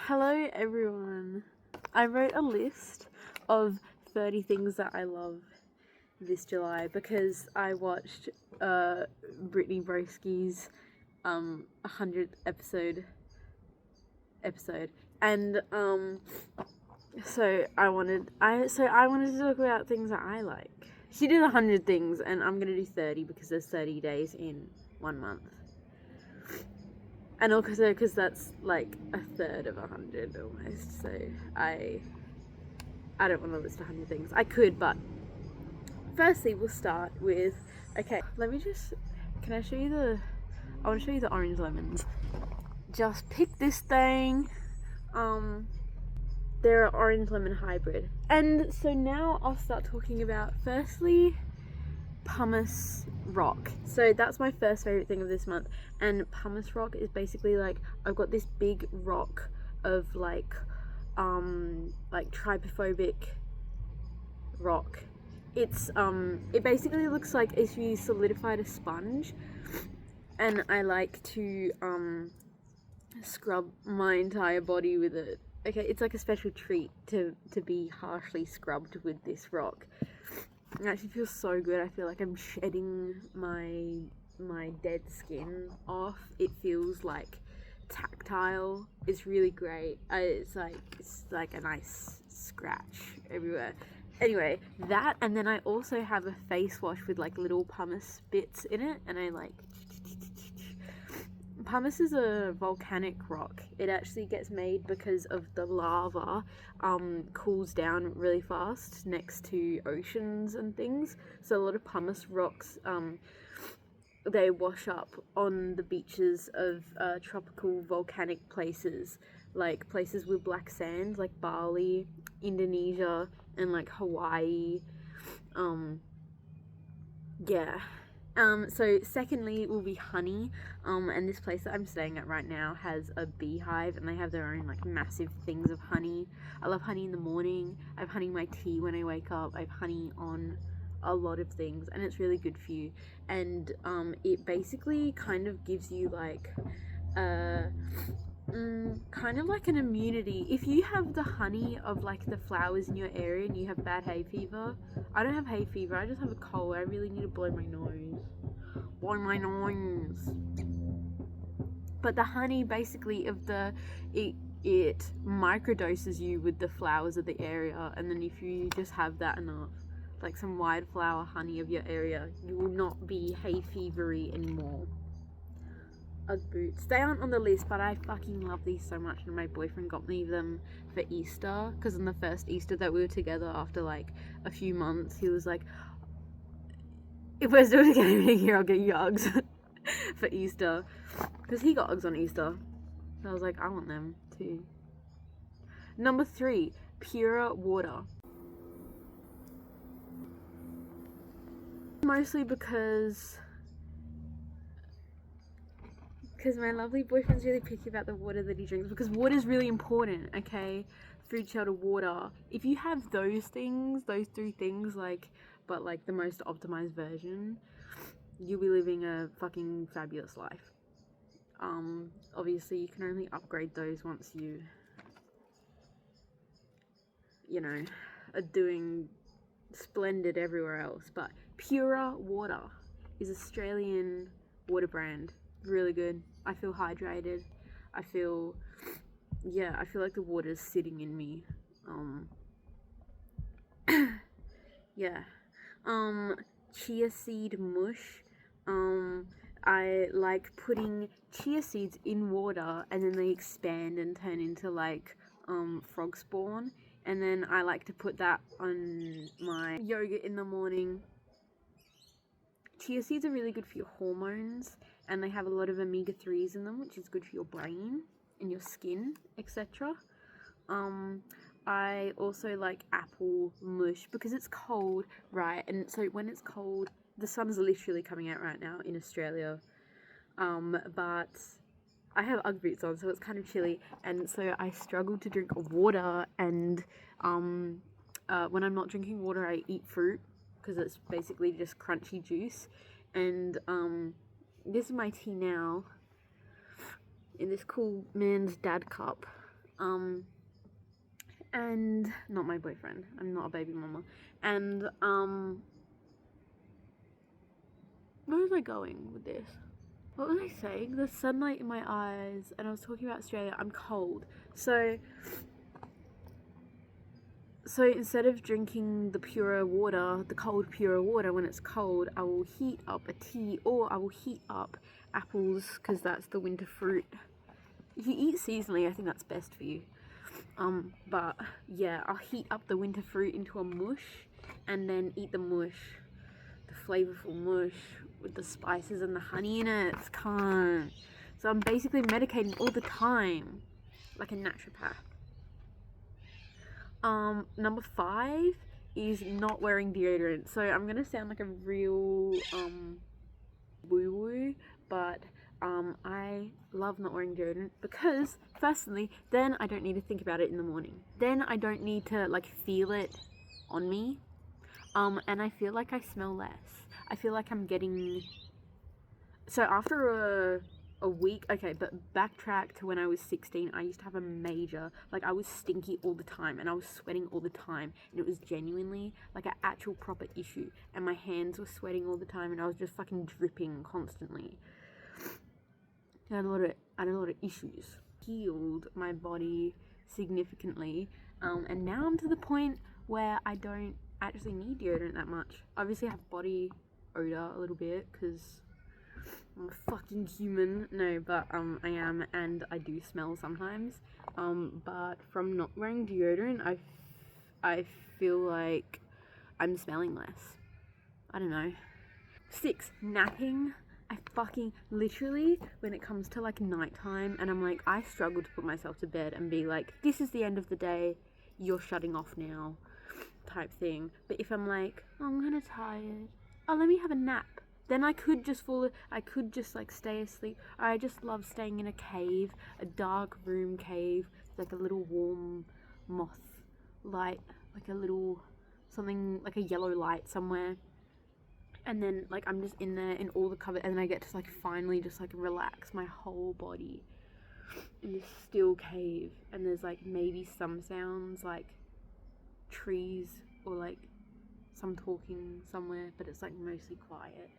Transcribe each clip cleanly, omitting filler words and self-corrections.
Hello everyone. I wrote a list of 30 things that I love this July because I watched Brittany Broski's 100th episode and so I wanted to talk about things that I like. She did 100 things and I'm gonna do 30 because there's 30 days in 1 month. And also because that's like a third of 100 almost, so I don't want to list 100 things. I could, but firstly we'll start with, okay, can I show you I want to show you the orange lemons. Just pick this thing. They're an orange lemon hybrid. And so now I'll start talking about, firstly, pumice rock. So that's my first favorite thing of this month, and pumice rock is basically like, I've got this big rock of like trypophobic rock. It's it basically looks like if you solidified a sponge, and I like to scrub my entire body with it. Okay, it's like a special treat to be harshly scrubbed with this rock. It actually feels so good. I feel like I'm shedding my dead skin off. It feels like tactile. It's really great. It's like a nice scratch everywhere. Anyway, that, and then I also have a face wash with like little pumice bits in it, and I like. Pumice is a volcanic rock. It actually gets made because of the lava cools down really fast next to oceans and things. So a lot of pumice rocks, they wash up on the beaches of tropical volcanic places, like places with black sand, like Bali, Indonesia, and like Hawaii. Yeah. So secondly will be honey, and this place that I'm staying at right now has a beehive, and they have their own like massive things of honey. I love honey in the morning. I have honey in my tea when I wake up. I have honey on a lot of things, and it's really good for you. And it basically kind of gives you like kind of like an immunity. If you have the honey of like the flowers in your area and you have bad hay fever, I don't have hay fever, I just have a cold. I really need to blow my nose. But the honey basically it microdoses you with the flowers of the area, and then if you just have that enough, like some wildflower honey of your area, you will not be hay fevery anymore. Ugg boots. They aren't on the list, but I fucking love these so much, and my boyfriend got me them for Easter, because on the first Easter that we were together after like a few months, he was like, if we're still together here, I'll get you Uggs for Easter, because he got Uggs on Easter. So I was like, I want them too. Number 3, pure water. Mostly because my lovely boyfriend's really picky about the water that he drinks, because water is really important, okay? Food, shelter, water. If you have those things, those 3 things, like, but like the most optimized version, you'll be living a fucking fabulous life. Obviously you can only upgrade those once you know, are doing splendid everywhere else. But Pura Water is Australian water brand. Really good. I feel hydrated. I feel like the water's sitting in me. Yeah. Chia seed mush. I like putting chia seeds in water, and then they expand and turn into like frog spawn, and then I like to put that on my yogurt in the morning. Chia seeds are really good for your hormones, and they have a lot of omega-3s in them, which is good for your brain and your skin, etc. I also like apple mush because it's cold, right? And so when it's cold, the sun's literally coming out right now in Australia, but I have Ugg boots on, so it's kind of chilly, and so I struggle to drink water, and when I'm not drinking water, I eat fruit, because it's basically just crunchy juice. And this is my tea now, in this cool man's dad cup. And not my boyfriend. I'm not a baby mama. And where was I going with this? What was I saying? The sunlight in my eyes, and I was talking about Australia. I'm cold, so instead of drinking the purer water, the cold purer water when it's cold, I will heat up a tea, or I will heat up apples, because that's the winter fruit. If you eat seasonally, I think that's best for you. But yeah, I'll heat up the winter fruit into a mush, and then eat the mush, the flavorful mush with the spices and the honey in it. It's calm. So I'm basically medicating all the time, like a naturopath. Number 5 is not wearing deodorant. So I'm gonna sound like a real woo-woo, but I love not wearing deodorant because, firstly, then I don't need to think about it in the morning. Then I don't need to like feel it on me. And I feel like I smell less. I feel like I'm getting. So after a week, okay, but backtrack to when I was 16, I used to have a major, like, I was stinky all the time, and I was sweating all the time, and it was genuinely, like, an actual proper issue, and my hands were sweating all the time, and I was just fucking dripping constantly. I had a lot of issues. Healed my body significantly, and now I'm to the point where I don't actually need deodorant that much. Obviously I have body odor a little bit, because I'm a fucking human. No, but I am, and I do smell sometimes. But from not wearing deodorant, I feel like I'm smelling less. I don't know. 6, napping. I fucking literally, when it comes to like nighttime, and I'm like, I struggle to put myself to bed and be like, this is the end of the day, you're shutting off now, type thing. But if I'm like, oh, I'm kind of tired, oh, let me have a nap, then I could just like stay asleep. I just love staying in a cave, a dark room cave, like a little warm moth light, like a little something, like a yellow light somewhere. And then like I'm just in there in all the cover, and then I get to like finally just like relax my whole body in this still cave. And there's like maybe some sounds like trees or like some talking somewhere, but it's like mostly quiet.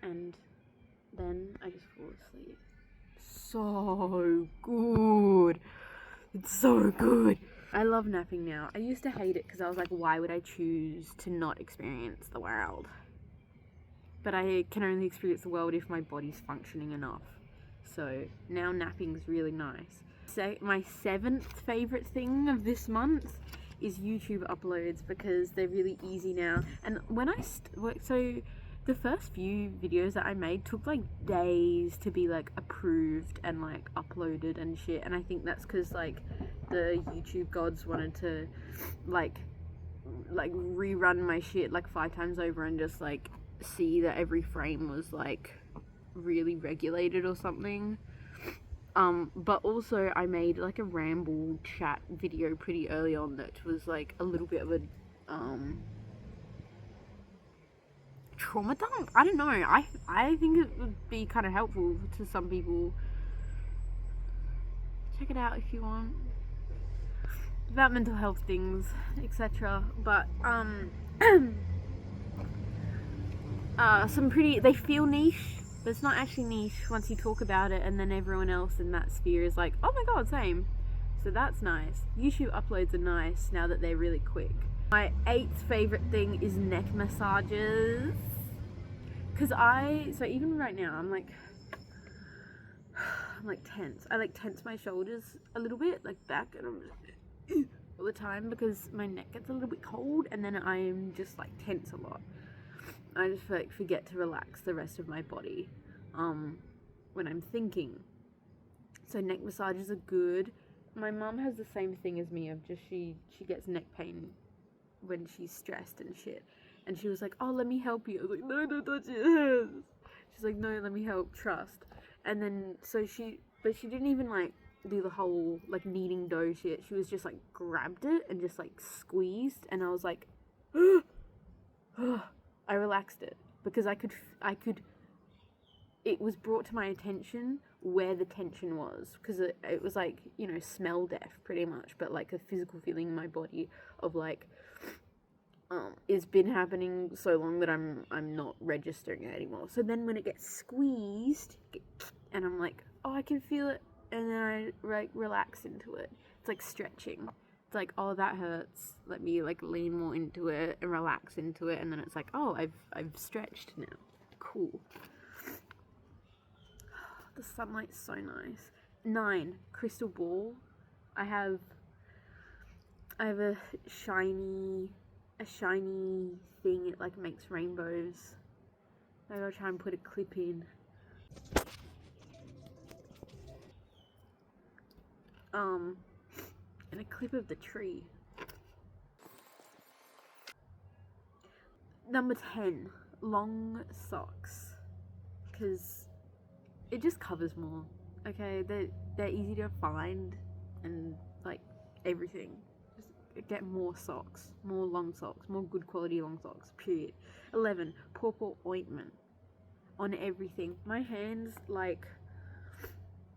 And then I just fall asleep. So good. It's so good. I love napping now. I used to hate it because I was like, why would I choose to not experience the world? But I can only experience the world if my body's functioning enough. So now napping's really nice. My 7th favourite thing of this month is YouTube uploads, because they're really easy now. And when so the first few videos that I made took like days to be like approved and like uploaded and shit, and I think that's because like the YouTube gods wanted to like rerun my shit like 5 times over and just like see that every frame was like really regulated or something. But also I made like a ramble chat video pretty early on that was like a little bit of a trauma dump. I don't know. I think it would be kind of helpful to some people. Check it out if you want. About mental health things, etc. But they feel niche, but it's not actually niche once you talk about it, and then everyone else in that sphere is like, oh my god, same. So that's nice. YouTube uploads are nice now that they're really quick. My 8th favorite thing is neck massages. Because so even right now, I'm like tense. I like tense my shoulders a little bit, like back, and I'm just all the time because my neck gets a little bit cold, and then I'm just like tense a lot. I just like forget to relax the rest of my body when I'm thinking. So neck massages are good. My mum has the same thing as me of just she gets neck pain when she's stressed and shit. And she was like, oh, let me help you. I was like, no, don't touch it. She's like, no, let me help, trust. And then but she didn't even like do the whole like kneading dough shit. She was just like grabbed it and just like squeezed, and I was like, I relaxed it because I could, it was brought to my attention where the tension was, because it was like, you know, smell deaf pretty much, but like a physical feeling in my body of like, it's been happening so long that I'm not registering it anymore. So then when it gets squeezed, and I'm like, oh, I can feel it, and then I like relax into it. It's like stretching. It's like, oh, that hurts. Let me like lean more into it and relax into it, and then it's like, oh, I've stretched now. Cool. The sunlight's so nice. 9, crystal ball. I have a shiny thing. It like makes rainbows. Maybe I'll try and put a clip in. And a clip of the tree. Number 10, long socks, because it just covers more. Okay, they're easy to find, and like everything. Just get more socks, more long socks, more good quality long socks. Period. 11, pawpaw ointment on everything. My hands, like,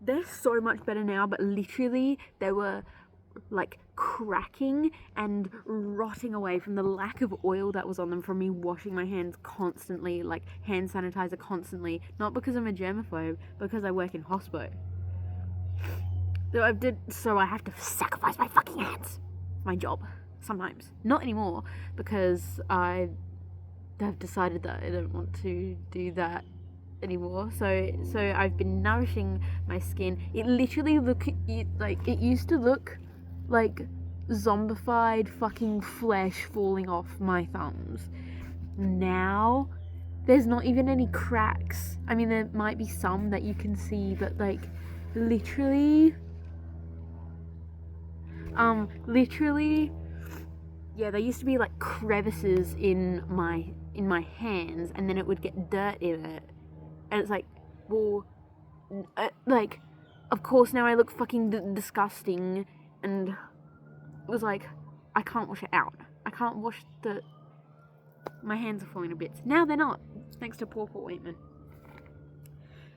they're so much better now, but literally they were like cracking and rotting away from the lack of oil that was on them from me washing my hands constantly, like hand sanitizer constantly. Not because I'm a germaphobe, because I work in hospo. So I have to sacrifice my fucking hands. My job. Sometimes. Not anymore, because I have decided that I don't want to do that anymore. So I've been nourishing my skin. It literally it used to look like zombified fucking flesh falling off my thumbs. Now there's not even any cracks. I mean, there might be some that you can see, but like literally, yeah, there used to be like crevices in my hands, and then it would get dirt in it, and it's like, well, like, of course now I look fucking disgusting, and it was like, I can't wash it out. I can't wash my hands are falling to bits. Now they're not, thanks to pawpaw ointment.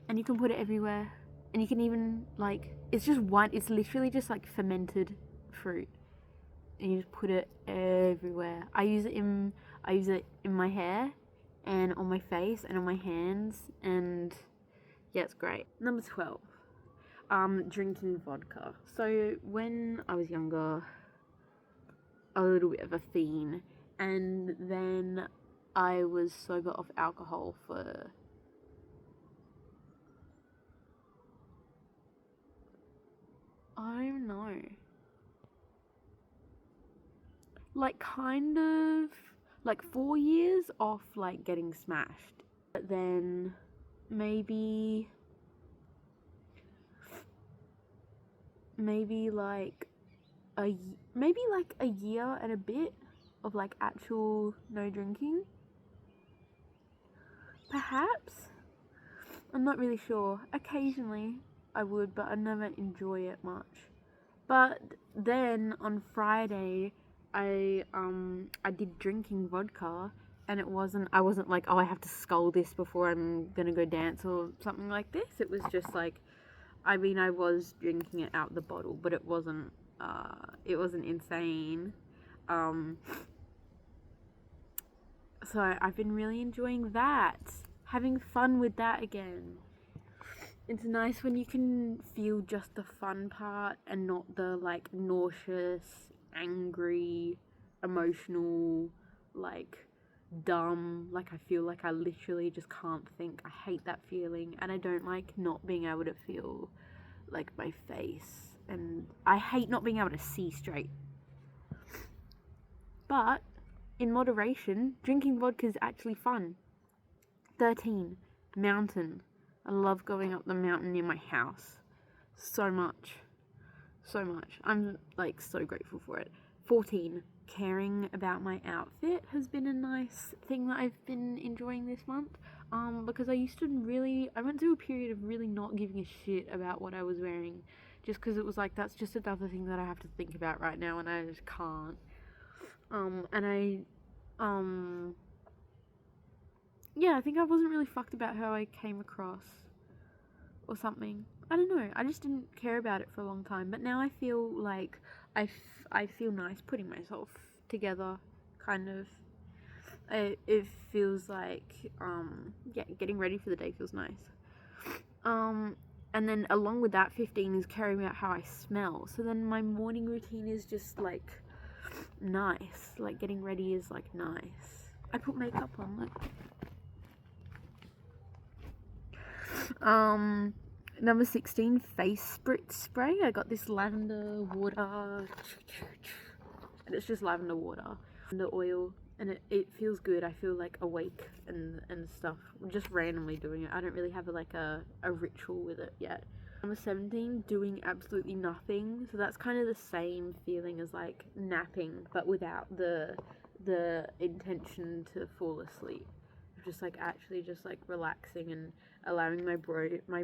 And you can put it everywhere, and you can even like, it's just white. It's literally just like fermented fruit, and you just put it everywhere. I use it in my hair, and on my face, and on my hands, and yeah, it's great. Number 12, drinking vodka. So when I was younger, a little bit of a fiend, and then I was sober off alcohol for I don't know, like kind of like 4 years off like getting smashed, but then maybe like a year and a bit of like actual no drinking, perhaps. I'm not really sure. Occasionally I would, but I never enjoy it much. But then on Friday I did drinking vodka, and I wasn't like, oh, I have to scull this before I'm gonna go dance or something like this. It was just like, I mean, I was drinking it out the bottle, but it wasn't insane. So I've been really enjoying that, having fun with that again. It's nice when you can feel just the fun part and not the like nauseous, angry, emotional, like dumb, like I feel like I literally just can't think. I hate that feeling, and I don't like not being able to feel like my face, and I hate not being able to see straight. But in moderation, drinking vodka is actually fun. 13, mountain. I love going up the mountain near my house so much. I'm like so grateful for it. 14, caring about my outfit has been a nice thing that I've been enjoying this month. Because I went through a period of really not giving a shit about what I was wearing, just because it was like, that's just another thing that I have to think about right now, and I just can't. Yeah, I think I wasn't really fucked about how I came across or something. I don't know, I just didn't care about it for a long time, but now I feel like I feel nice putting myself together, kind of. It feels like, yeah, getting ready for the day feels nice. And then along with that, 15 is caring about how I smell. So then my morning routine is just like nice. Like getting ready is like nice. I put makeup on, like. Number 16, face spray. I got this lavender water, and it's just lavender water, the oil, and it feels good. I feel like awake and stuff. I'm just randomly doing it. I don't really have like a ritual with it yet. Number 17, doing absolutely nothing. So that's kind of the same feeling as like napping, but without the intention to fall asleep. Just like actually just like relaxing and allowing my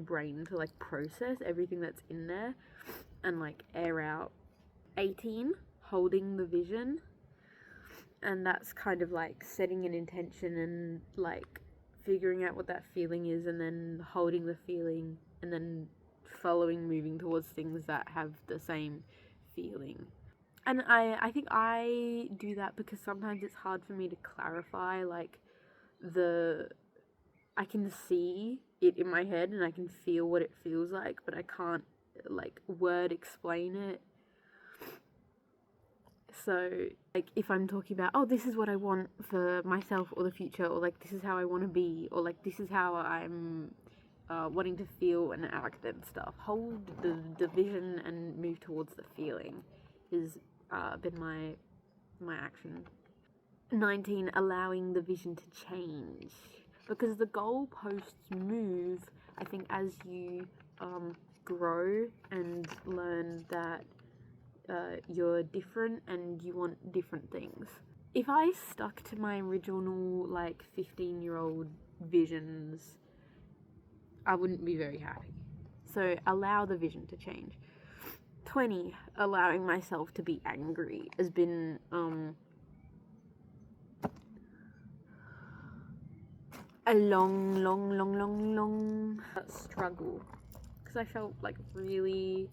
brain to like process everything that's in there and like air out. 18, holding the vision, and that's kind of like setting an intention and like figuring out what that feeling is, and then holding the feeling, and then moving towards things that have the same feeling. And I think I do that because sometimes it's hard for me to clarify, like, I can see it in my head and I can feel what it feels like, but I can't like word explain it. So like if I'm talking about, oh, this is what I want for myself or the future, or like this is how I want to be, or like this is how I'm wanting to feel and act and stuff, hold the vision and move towards the feeling has been my action. 19, allowing the vision to change, because the goalposts move, I think, as you grow and learn that you're different and you want different things. If I stuck to my original like 15-year-old visions, I wouldn't be very happy. So allow the vision to change. 20, allowing myself to be angry has been a long struggle, because I felt like really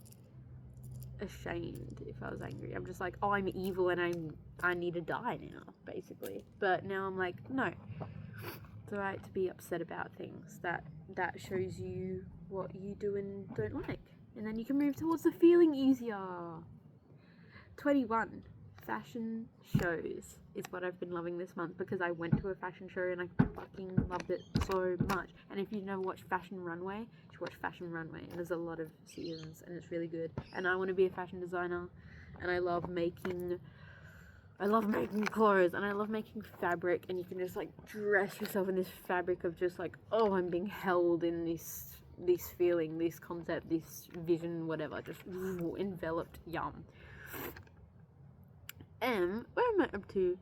ashamed if I was angry. I'm just like, oh, I'm evil and I need to die now, basically. But now I'm like, no, it's alright to be upset about things. That shows you what you do and don't like, and then you can move towards the feeling easier. 21, fashion shows is what I've been loving this month, because I went to a fashion show and I fucking loved it so much. And if you've never watched Fashion Runway, you should watch Fashion Runway, and there's a lot of seasons and it's really good. And I want to be a fashion designer, and I love making clothes, and I love making fabric, and you can just like dress yourself in this fabric of just like, oh, I'm being held in this feeling, this concept, this vision, whatever, just enveloped. Yum. Where am I up to?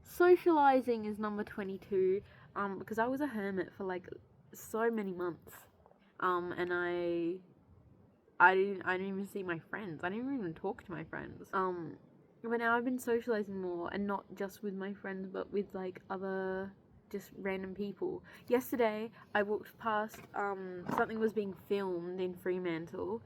Socializing is number 22, because I was a hermit for like so many months, and I didn't even see my friends. I didn't even talk to my friends. But now I've been socializing more, and not just with my friends, but with like other just random people. Yesterday I walked past, something was being filmed in Fremantle,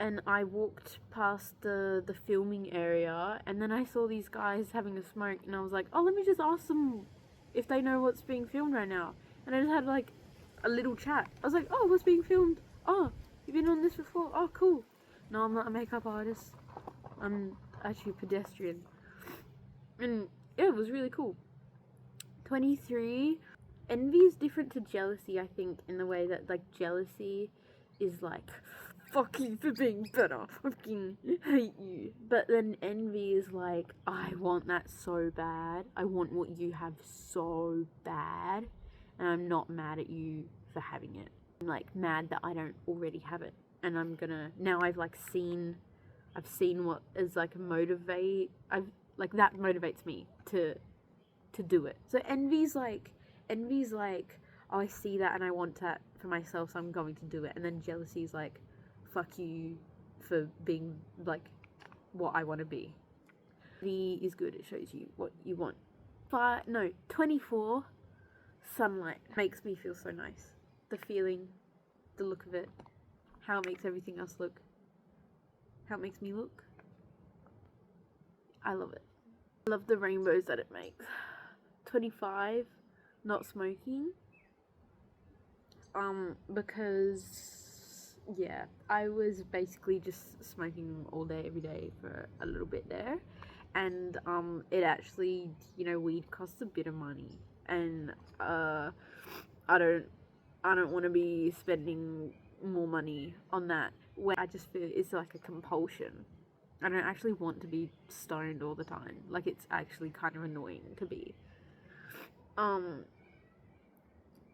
and I walked past the filming area, and then I saw these guys having a smoke, and I was like, oh, let me just ask them if they know what's being filmed right now. And I just had like a little chat. I was like, oh, what's being filmed? Oh, you've been on this before? Oh, cool. No, I'm not a makeup artist. I'm actually a pedestrian. And yeah, it was really cool. 23, envy is different to jealousy, I think, in the way that like jealousy is like, fuck you for being better, I fucking hate you. But then envy is like, I want that so bad, I want what you have so bad, and I'm not mad at you for having it. I'm like mad that I don't already have it, and I'm gonna, now I've seen what is like that motivates me to do it. So envy's like, oh, I see that and I want that for myself, so I'm going to do it. And then jealousy is like, fuck you for being like what I want to be. Envy is good, it shows you what you want. 24, sunlight makes me feel so nice. The feeling the look of it, how it makes everything else look, how it makes me look. I love it. I love the rainbows that it makes. 25, not smoking. Because, yeah, I was basically just smoking all day, every day for a little bit there. And, it actually, you know, weed costs a bit of money. And, I don't want to be spending more money on that when I just feel it's like a compulsion. I don't actually want to be stoned all the time. Like, it's actually kind of annoying to be.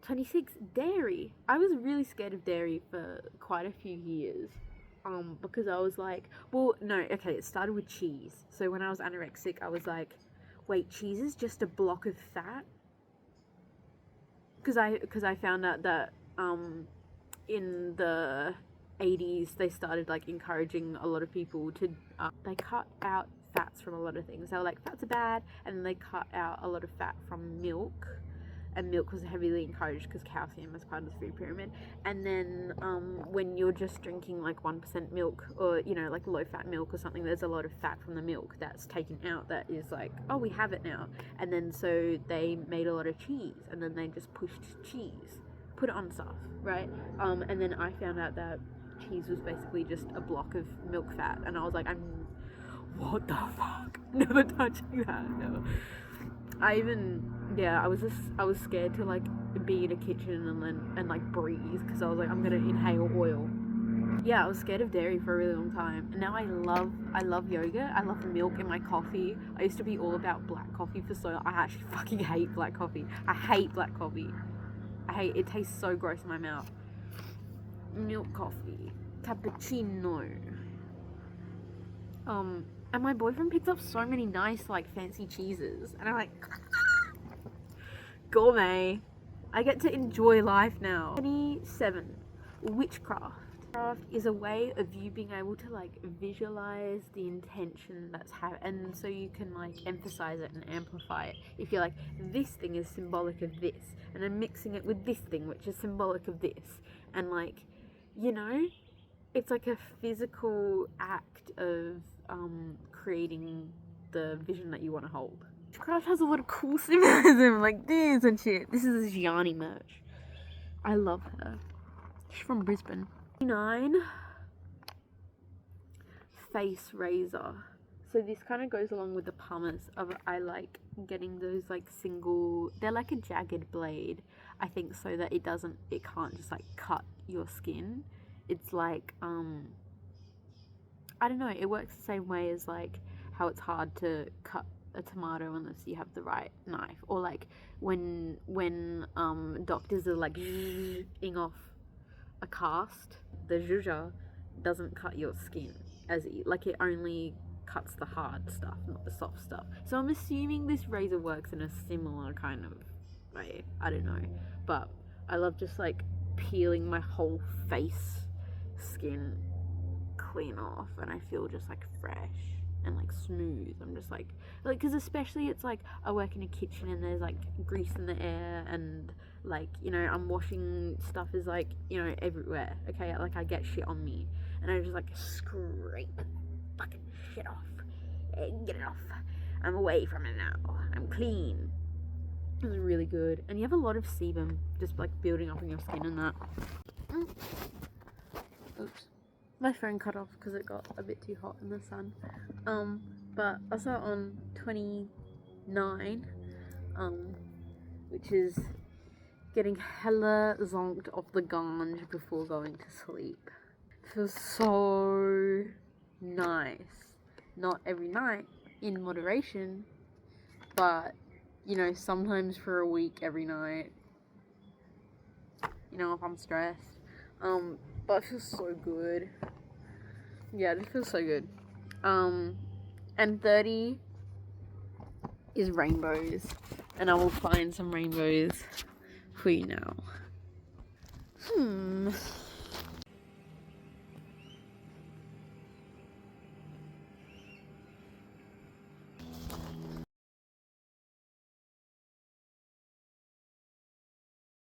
26, dairy. I was really scared of dairy for quite a few years. Because I was like, well, no, okay, it started with cheese. So when I was anorexic, I was like, wait, cheese is just a block of fat? Because I found out that, in the 80s, they started, like, encouraging a lot of people to, they cut out fats from a lot of things. They were like, fats are bad, and then they cut out a lot of fat from milk, and milk was heavily encouraged because calcium is part of the food pyramid. And then, when you're just drinking, like, 1% milk, or, you know, like, low-fat milk or something, there's a lot of fat from the milk that's taken out that is like, oh, we have it now. And then, so they made a lot of cheese, and then they just pushed cheese, put it on stuff, right? And then I found out that cheese was basically just a block of milk fat, and I was like, what the fuck? Never touching that, no. I was scared to, like, be in a kitchen and like breathe, because I was like, I'm gonna inhale oil. Yeah, I was scared of dairy for a really long time, and now I love yogurt. I love milk in my coffee. I used to be all about black coffee for so long. I actually fucking hate black coffee. I hate black coffee. It tastes so gross in my mouth. Milk coffee, cappuccino. And my boyfriend picks up so many nice, like, fancy cheeses, and I'm like, gourmet. I get to enjoy life now. 27, witchcraft. Witchcraft is a way of you being able to, like, visualize the intention that's and so you can, like, emphasize it and amplify it. If you're like, this thing is symbolic of this, and I'm mixing it with this thing which is symbolic of this, and, like, you know, it's like a physical act of creating the vision that you want to hold. Witchcraft has a lot of cool symbolism, like this and shit. This is Gianni merch. I love her. She's from Brisbane. 9, face razor. So this kind of goes along with the pumice of, I like getting those, like, single, they're like a jagged blade, I think, so that it can't just, like, cut your skin. It's like, I don't know, it works the same way as, like, how it's hard to cut a tomato unless you have the right knife, or, like, when doctors are, like, zhuzhing off a cast, the zhuzher doesn't cut your skin, like, it only cuts the hard stuff, not the soft stuff. So I'm assuming this razor works in a similar kind of way, I don't know, but I love just, like, peeling my whole face skin clean off, and I feel just, like, fresh and, like, smooth. I'm just like, because especially it's like I work in a kitchen and there's, like, grease in the air, and, like, you know, I'm washing stuff is, like, you know, everywhere, okay, like, I get shit on me, and I just, like, scrape fucking shit off and get it off. I'm away from it now, I'm clean. It was really good, and you have a lot of sebum just, like, building up in your skin and that. Oops. My phone cut off because it got a bit too hot in the sun. But I saw on 29, which is getting hella zonked off the ganj before going to sleep. It feels so nice. Not every night, in moderation, but, you know, sometimes for a week, every night. You know, if I'm stressed. But it feels so good. Yeah, it just feels so good. And 30 is rainbows. And I will find some rainbows for you now.